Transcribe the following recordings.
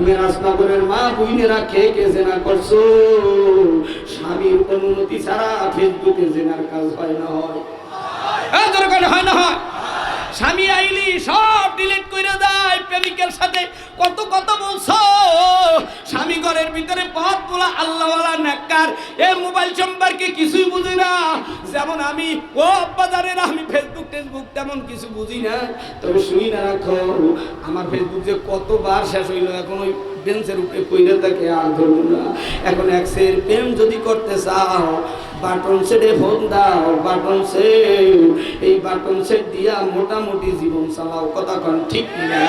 মেরাজনগরের মা বুইনেরা কে কে জেনা করছো? স্বামীর অনুমতি ছাড়া ফেসবুকে জেনার কাজ হয় না? হয় হয় না? হয়। স্বামী আইলি সব ডিলিট করে দেয়, প্রেমিকের সাথে কত কথা বলছো। স্বামী ঘরের ভিতরে পথ বলা আল্লাহওয়ালা নেককার, এ মোবাইল সম্পর্কে কিছুই বুঝি না। যেমন আমি ও বাজারের আমি ফেসবুক তেমন কিছু বুঝি না। তবে শুনি না রাখো, আমার ফেসবুক যে কতবার শেষ হইলো, এখন ওই বেঞ্চের উপরে কইরে থাকে আর ধরুন না। এখন এক্সের প্রেম যদি করতে চাও, বাটন সেটে ফোন দাও, বাটন সেট। এই বাটন সেট দিয়া মোটামুটি জীবন চালাও। কথা কন ঠিক না?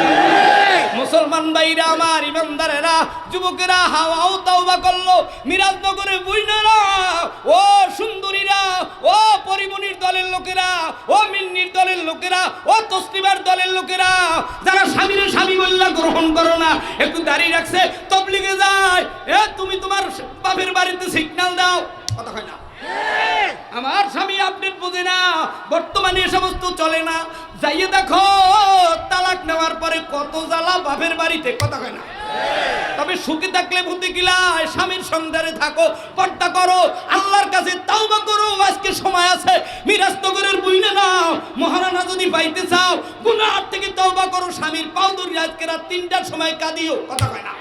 মুসলমান ভাইরা আমার, ইমানদারেরা, যুবকেরা, হাওয়াও তাওবা করলো। মিরাজনগরে বুইনারা, ও সুন্দরীরা, ও পরিমণির দলের লোকেরা, ও মিন্নির দলের লোকেরা, ও তসলিমার দলের লোকেরা, যারা স্বামীর স্বামী বললা গ্রহণ করো না, একটু দাঁড়িয়ে রাখছে, তবলিগে যায়, এ তুমি তোমার বাপের বাড়িতে সিগন্যাল দাও। কথা হয় না? আমার স্বামী আপডেট বোঝে না, বর্তমানে এ সমস্ত চলে না। যাইয়ে দেখো তালাক নেওয়ার পরে কত জ্বালা বাপের বাড়িতে। কথা হয় না? তবে সুখে থাকলে বুদ্ধি কিলায়, স্বামীর সংসারে থাকো, পর্দা করো, আল্লাহর কাছে তাওবা করো। আজকে সময় আছে, মিরাজনগরের বুইনা নাও, মহারানা যদি পাইতে চাও, গুনাহ থেকে তাওবা করো, স্বামীর পাও ধরে আজকে রাত 3টার সময় কাঁদিও। কথা হয় না?